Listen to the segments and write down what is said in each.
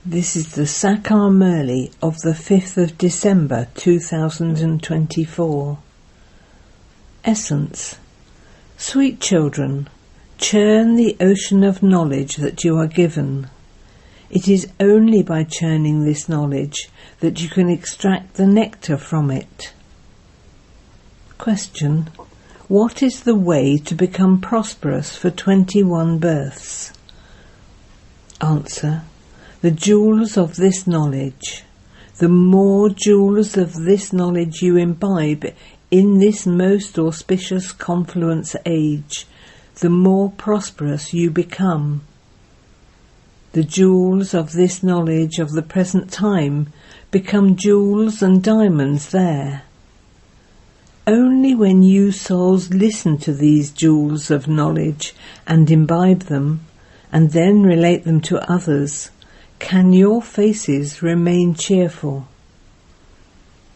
This is the Sakar Murli of the 5th of December 2024. Essence. Sweet children, churn the ocean of knowledge that you are given. It is only by churning this knowledge that you can extract the nectar from it. Question. What is the way to become prosperous for 21 births? Answer. The jewels of this knowledge. The more jewels of this knowledge you imbibe in this most auspicious confluence age, the more prosperous you become. The jewels of this knowledge of the present time become jewels and diamonds there. Only when you souls listen to these jewels of knowledge and imbibe them, and then relate them to others, can your faces remain cheerful.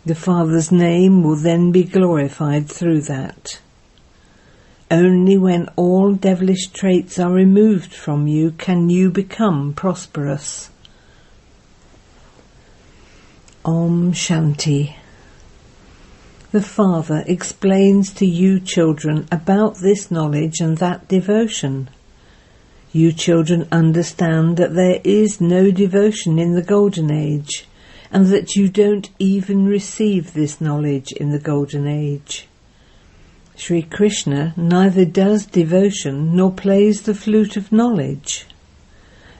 The Father's name will then be glorified through that. Only when all devilish traits are removed from you can you become prosperous. Om Shanti. The Father explains to you children about this knowledge and that devotion. You children understand that there is no devotion in the Golden Age, and that you don't even receive this knowledge in the Golden Age. Sri Krishna neither does devotion nor plays the flute of knowledge.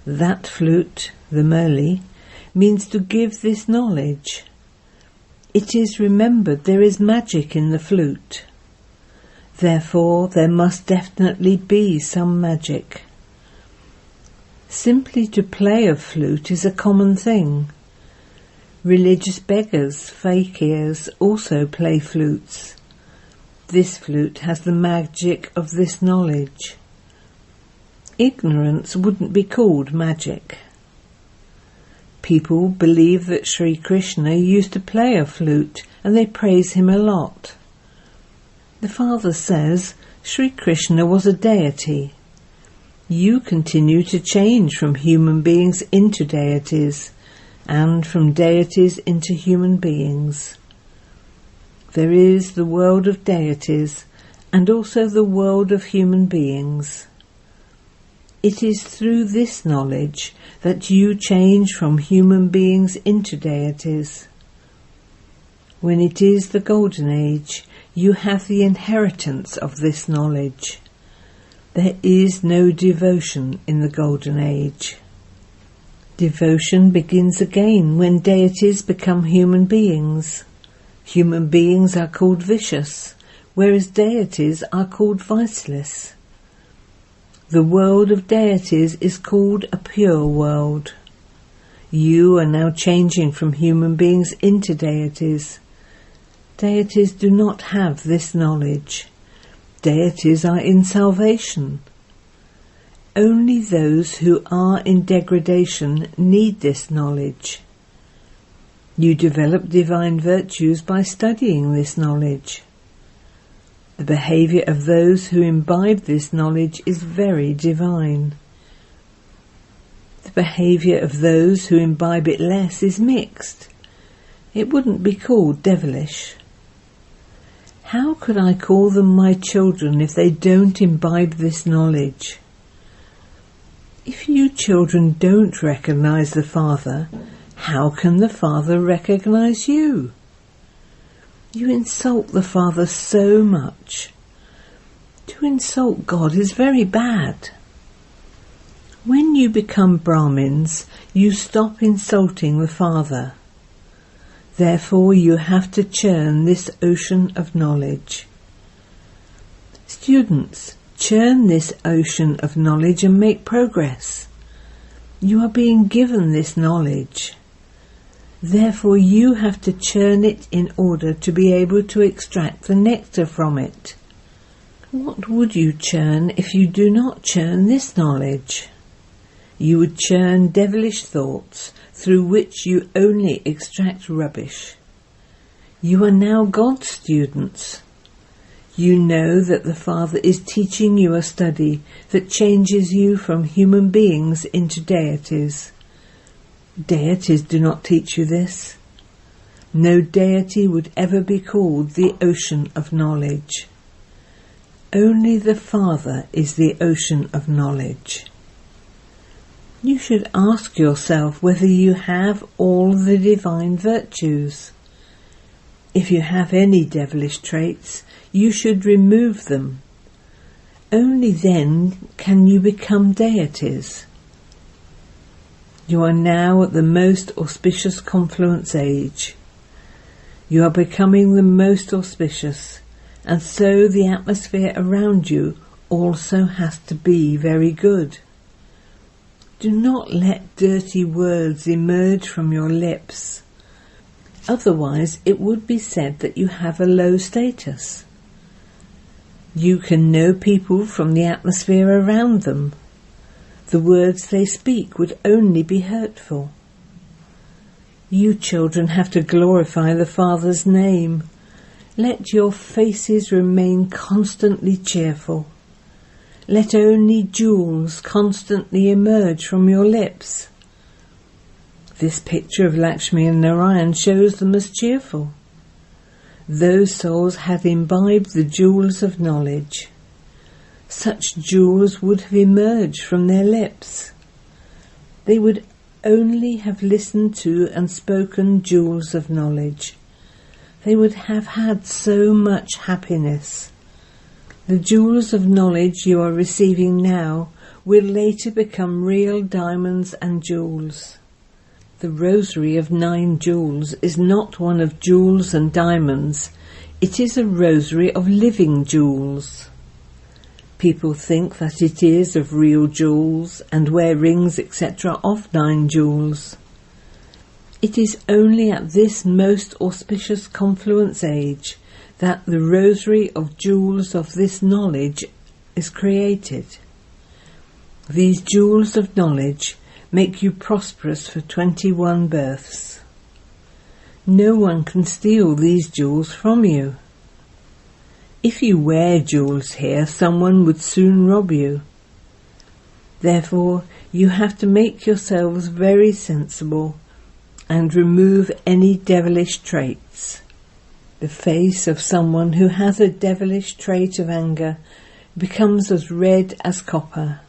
That flute, the Murli, means to give this knowledge. It is remembered there is magic in the flute. Therefore there must definitely be some magic. Simply to play a flute is a common thing. Religious beggars, fakirs, also play flutes. This flute has the magic of this knowledge. Ignorance wouldn't be called magic. People believe that Sri Krishna used to play a flute and they praise him a lot. The Father says Sri Krishna was a deity. You continue to change from human beings into deities, and from deities into human beings. There is the world of deities, and also the world of human beings. It is through this knowledge that you change from human beings into deities. When it is the Golden Age, you have the inheritance of this knowledge. There is no devotion in the Golden Age. Devotion begins again when deities become human beings. Human beings are called vicious, whereas deities are called viceless. The world of deities is called a pure world. You are now changing from human beings into deities. Deities do not have this knowledge. Deities are in salvation. Only those who are in degradation need this knowledge. You develop divine virtues by studying this knowledge. The behaviour of those who imbibe this knowledge is very divine. The behaviour of those who imbibe it less is mixed. It wouldn't be called devilish. How could I call them my children if they don't imbibe this knowledge? If you children don't recognise the Father, how can the Father recognise you? You insult the Father so much. To insult God is very bad. When you become Brahmins, you stop insulting the Father. Therefore you have to churn this ocean of knowledge. Students, churn this ocean of knowledge and make progress. You are being given this knowledge. Therefore you have to churn it in order to be able to extract the nectar from it. What would you churn if you do not churn this knowledge? You would churn devilish thoughts, through which you only extract rubbish. You are now God's students. You know that the Father is teaching you a study that changes you from human beings into deities. Deities do not teach you this. No deity would ever be called the ocean of knowledge. Only the Father is the ocean of knowledge. You should ask yourself whether you have all the divine virtues. If you have any devilish traits, you should remove them. Only then can you become deities. You are now at the most auspicious confluence age. You are becoming the most auspicious, and so the atmosphere around you also has to be very good. Do not let dirty words emerge from your lips. Otherwise it would be said that you have a low status. You can know people from the atmosphere around them. The words they speak would only be hurtful. You children have to glorify the Father's name. Let your faces remain constantly cheerful. Let only jewels constantly emerge from your lips. This picture of Lakshmi and Narayan shows them as cheerful. Those souls had imbibed the jewels of knowledge. Such jewels would have emerged from their lips. They would only have listened to and spoken jewels of knowledge. They would have had so much happiness. The jewels of knowledge you are receiving now will later become real diamonds and jewels. The rosary of 9 jewels is not one of jewels and diamonds. It is a rosary of living jewels. People think that it is of real jewels and wear rings, etc. of 9 jewels. It is only at this most auspicious confluence age that the rosary of jewels of this knowledge is created. These jewels of knowledge make you prosperous for 21 births. No one can steal these jewels from you. If you wear jewels here, someone would soon rob you. Therefore, you have to make yourselves very sensible and remove any devilish traits. The face of someone who has a devilish trait of anger becomes as red as copper.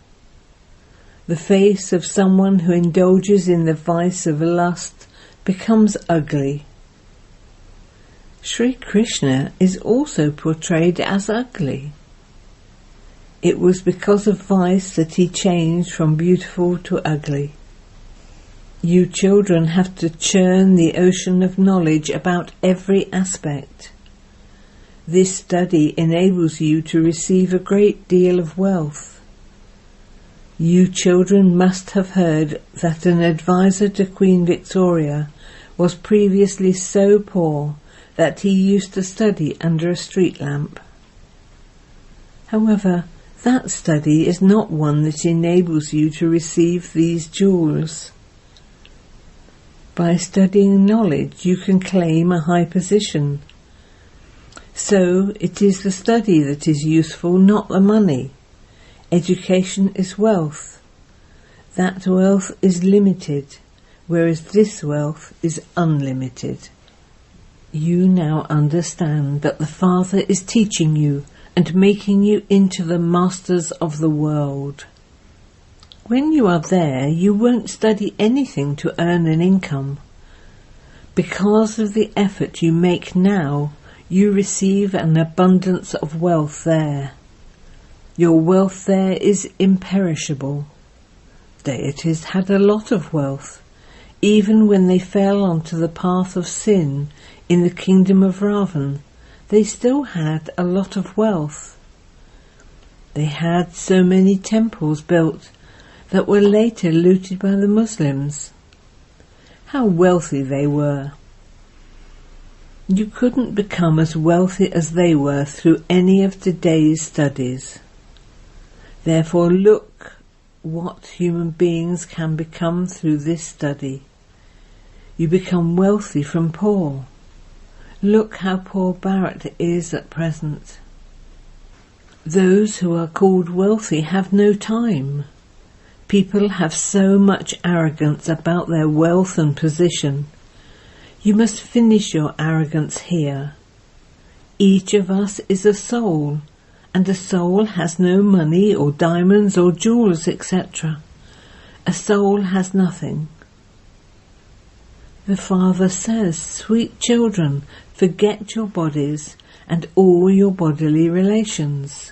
The face of someone who indulges in the vice of lust becomes ugly. Sri Krishna is also portrayed as ugly. It was because of vice that he changed from beautiful to ugly. You children have to churn the ocean of knowledge about every aspect. This study enables you to receive a great deal of wealth. You children must have heard that an advisor to Queen Victoria was previously so poor that he used to study under a street lamp. However, that study is not one that enables you to receive these jewels. By studying knowledge, you can claim a high position. So it is the study that is useful, not the money. Education is wealth. That wealth is limited, whereas this wealth is unlimited. You now understand that the Father is teaching you and making you into the masters of the world. When you are there, you won't study anything to earn an income. Because of the effort you make now, you receive an abundance of wealth there. Your wealth there is imperishable. Deities had a lot of wealth, even when they fell onto the path of sin in the kingdom of Ravan. They still had a lot of wealth. They had so many temples built that were later looted by the Muslims. How wealthy they were! You couldn't become as wealthy as they were through any of today's studies. Therefore, look what human beings can become through this study. You become wealthy from poor. Look how poor Bharat is at present. Those who are called wealthy have no time. People have so much arrogance about their wealth and position. You must finish your arrogance here. Each of us is a soul, and a soul has no money or diamonds or jewels, etc. A soul has nothing. The Father says, "Sweet children, forget your bodies and all your bodily relations."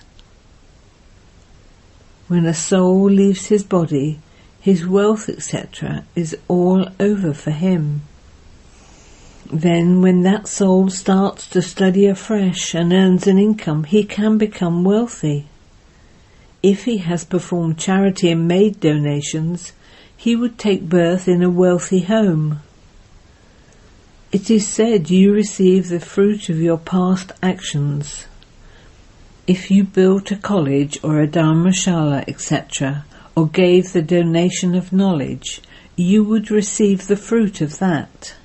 When a soul leaves his body, his wealth, etc., is all over for him. Then when that soul starts to study afresh and earns an income, he can become wealthy. If he has performed charity and made donations, he would take birth in a wealthy home. It is said you receive the fruit of your past actions. If you built a college or a dharmashala, etc., or gave the donation of knowledge, you would receive the fruit of that.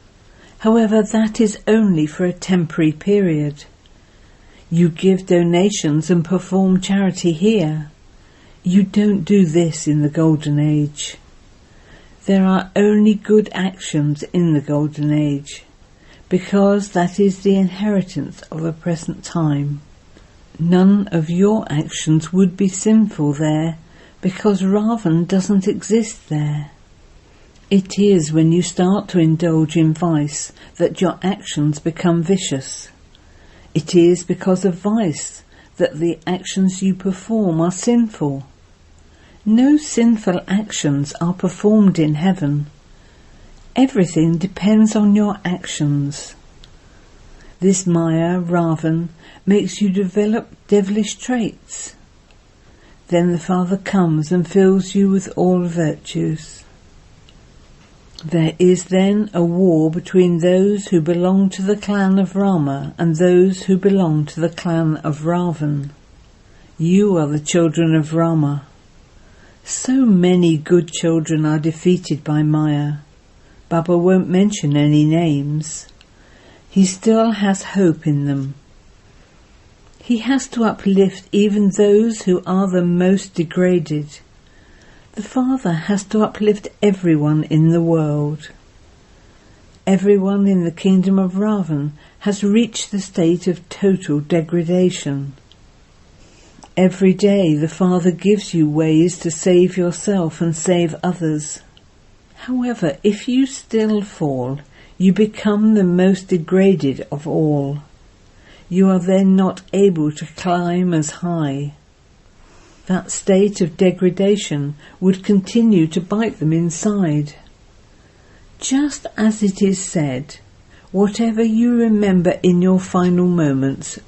However, that is only for a temporary period. You give donations and perform charity here. You don't do this in the Golden Age. There are only good actions in the Golden Age, because that is the inheritance of the present time. None of your actions would be sinful there, because Ravan doesn't exist there. It is when you start to indulge in vice that your actions become vicious. It is because of vice that the actions you perform are sinful. No sinful actions are performed in heaven. Everything depends on your actions. This Maya, Ravan, makes you develop devilish traits. Then the Father comes and fills you with all virtues. There is then a war between those who belong to the clan of Rama and those who belong to the clan of Ravan. You are the children of Rama. So many good children are defeated by Maya. Baba won't mention any names. He still has hope in them. He has to uplift even those who are the most degraded. The Father has to uplift everyone in the world. Everyone in the kingdom of Ravan has reached the state of total degradation. Every day the Father gives you ways to save yourself and save others. However, if you still fall, you become the most degraded of all. You are then not able to climb as high. That state of degradation would continue to bite them inside. Just as it is said, whatever you remember in your final moments, ...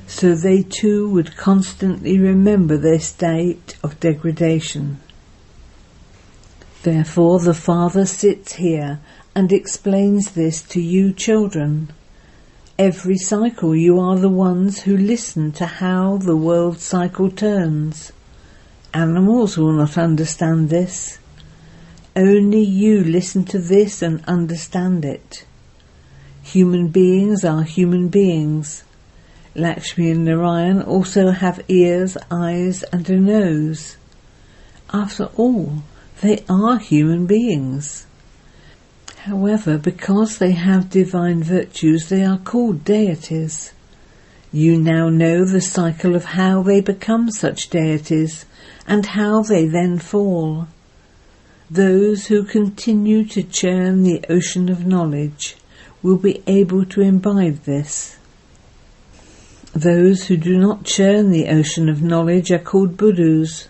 So they too would constantly remember their state of degradation. Therefore the Father sits here and explains this to you children. Every cycle you are the ones who listen to how the world cycle turns. Animals will not understand this. Only you listen to this and understand it. Human beings are human beings. Lakshmi and Narayan also have ears, eyes and a nose. After all, they are human beings. However, because they have divine virtues, they are called deities. You now know the cycle of how they become such deities and how they then fall. Those who continue to churn the ocean of knowledge will be able to imbibe this. Those who do not churn the ocean of knowledge are called Budus.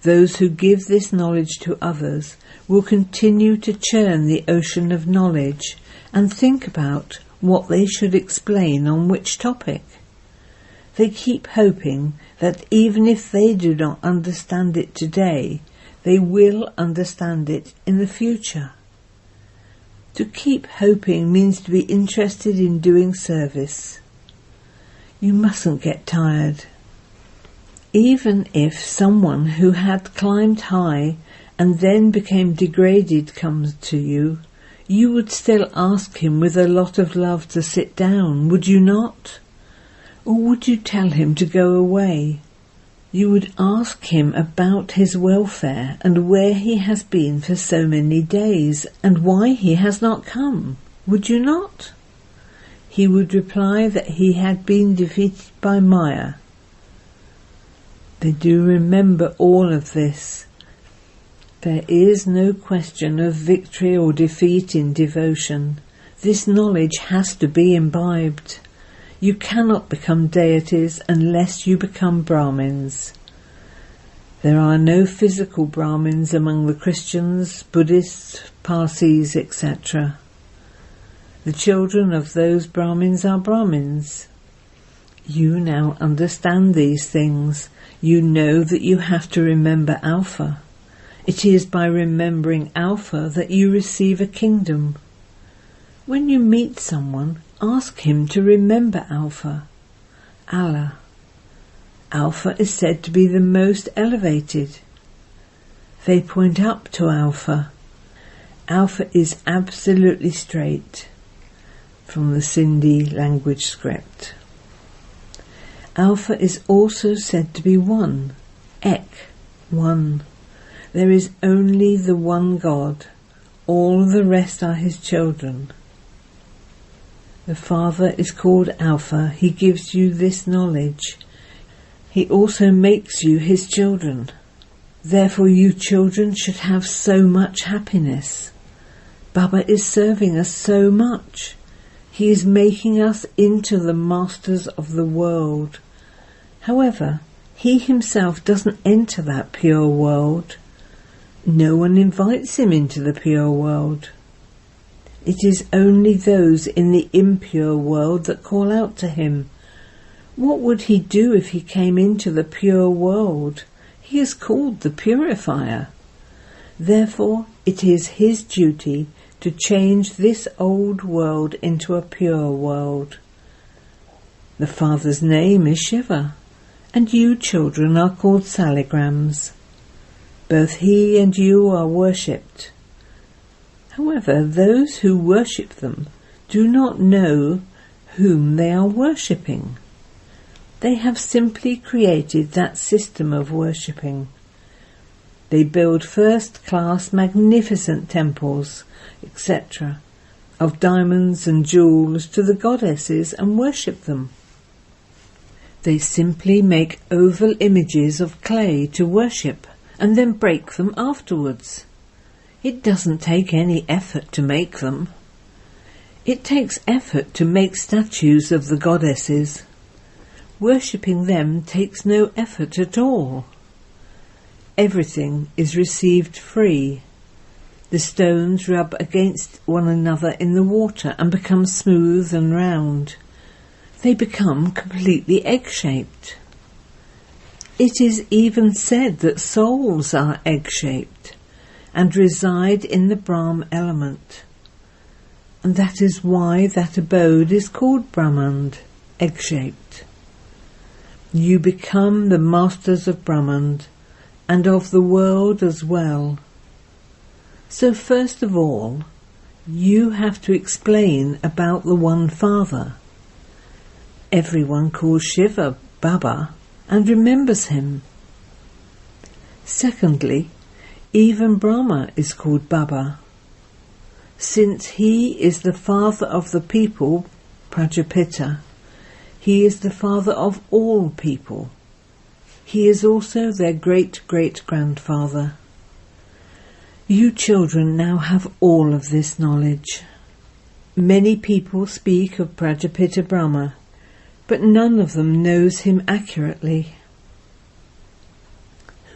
Those who give this knowledge to others will continue to churn the ocean of knowledge and think about what they should explain on which topic. They keep hoping that even if they do not understand it today, they will understand it in the future. To keep hoping means to be interested in doing service. You mustn't get tired. Even if someone who had climbed high and then became degraded comes to you, you would still ask him with a lot of love to sit down, would you not? Or would you tell him to go away? You would ask him about his welfare and where he has been for so many days and why he has not come, would you not? He would reply that he had been defeated by Maya. They do remember all of this. There is no question of victory or defeat in devotion. This knowledge has to be imbibed. You cannot become deities unless you become Brahmins. There are no physical Brahmins among the Christians, Buddhists, Parsis, etc. The children of those Brahmins are Brahmins. You now understand these things. You know that you have to remember Alpha. It is by remembering Alpha that you receive a kingdom. When you meet someone, ask him to remember Alpha, Allah. Alpha is said to be the most elevated. They point up to Alpha. Alpha is absolutely straight. From the Sindhi language script. Alpha is also said to be one, Ek, one. There is only the one God. All the rest are his children. The Father is called Alpha. He gives you this knowledge. He also makes you his children. Therefore you children should have so much happiness. Baba is serving us so much. He is making us into the masters of the world. However, he himself doesn't enter that pure world. No one invites him into the pure world. It is only those in the impure world that call out to him. What would he do if he came into the pure world? He is called the purifier. Therefore, it is his duty to change this old world into a pure world. The Father's name is Shiva, and you children are called saligrams. Both he and you are worshipped. However, those who worship them do not know whom they are worshipping. They have simply created that system of worshipping. They build first-class magnificent temples, etc., of diamonds and jewels to the goddesses and worship them. They simply make oval images of clay to worship and then break them afterwards. It doesn't take any effort to make them. It takes effort to make statues of the goddesses. Worshipping them takes no effort at all. Everything is received free. The stones rub against one another in the water and become smooth and round. They become completely egg-shaped. It is even said that souls are egg-shaped and reside in the Brahm element. And that is why that abode is called Brahmand, egg-shaped. You become the masters of Brahmand and of the world as well. So first of all, you have to explain about the One Father. Everyone calls Shiva Baba and remembers him. Secondly, even Brahma is called Baba. Since he is the father of the people, Prajapita, he is the father of all people. He is also their great-great-grandfather. You children now have all of this knowledge. Many people speak of Prajapita Brahma, but none of them knows him accurately.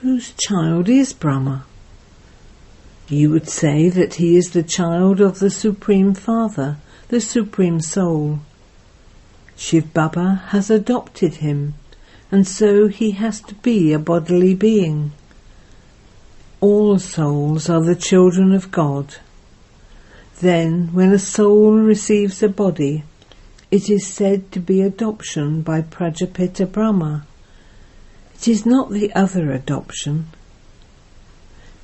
Whose child is Brahma? You would say that he is the child of the Supreme Father, the Supreme Soul. Shiv Baba has adopted him, and so he has to be a bodily being. All souls are the children of God. Then, when a soul receives a body, it is said to be adoption by Prajapita Brahma. It is not the other adoption.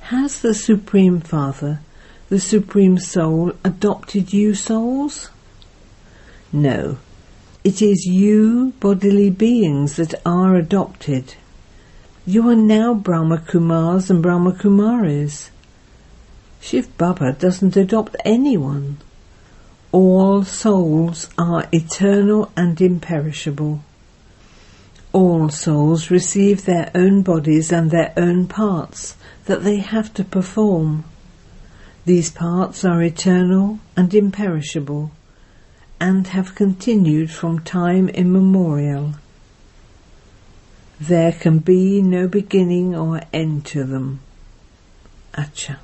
Has the Supreme Father, the Supreme Soul, adopted you souls? No, it is you bodily beings that are adopted. You are now Brahma Kumars and Brahma Kumaris. Shiv Baba doesn't adopt anyone. All souls are eternal and imperishable. All souls receive their own bodies and their own parts that they have to perform. These parts are eternal and imperishable, and have continued from time immemorial. There can be no beginning or end to them. Acha.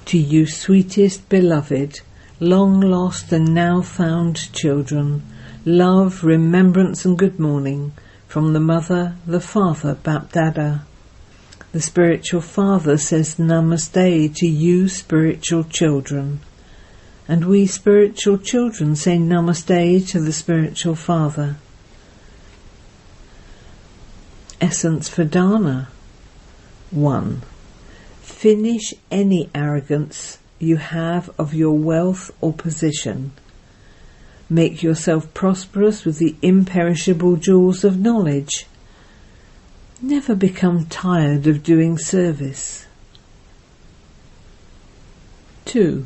To you, sweetest beloved, long lost and now found children, love, remembrance and good morning from the Mother, the Father, Bapdada. The Spiritual Father says Namaste to you, spiritual children. And we spiritual children say Namaste to the Spiritual Father. Essence for Dana. 1. Finish any arrogance you have of your wealth or position. Make yourself prosperous with the imperishable jewels of knowledge. Never become tired of doing service. 2.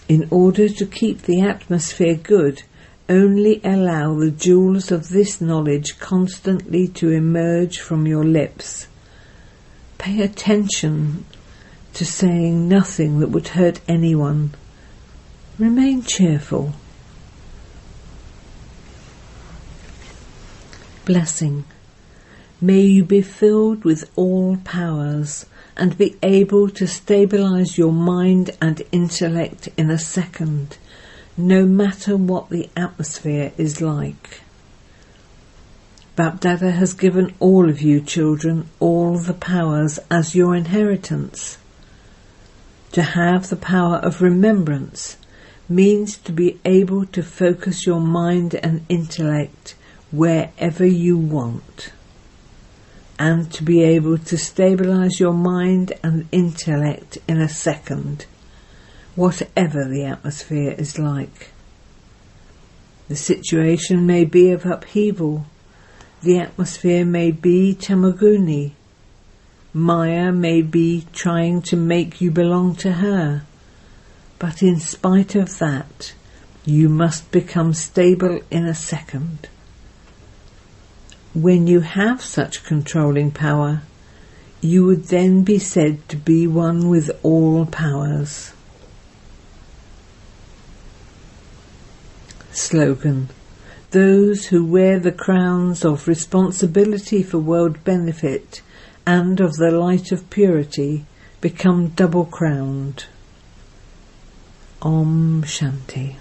In order to keep the atmosphere good, only allow the jewels of this knowledge constantly to emerge from your lips. Pay attention to saying nothing that would hurt anyone. Remain cheerful. Blessing. May you be filled with all powers and be able to stabilize your mind and intellect in a second, no matter what the atmosphere is like. Bapdada has given all of you children all the powers as your inheritance. To have the power of remembrance means to be able to focus your mind and intellect wherever you want, and to be able to stabilize your mind and intellect in a second, whatever the atmosphere is like. The situation may be of upheaval. The atmosphere may be Tamaguni. Maya may be trying to make you belong to her. But in spite of that, you must become stable in a second. When you have such controlling power, you would then be said to be one with all powers. Slogan. Those who wear the crowns of responsibility for world benefit and of the light of purity become double-crowned. Om Shanti.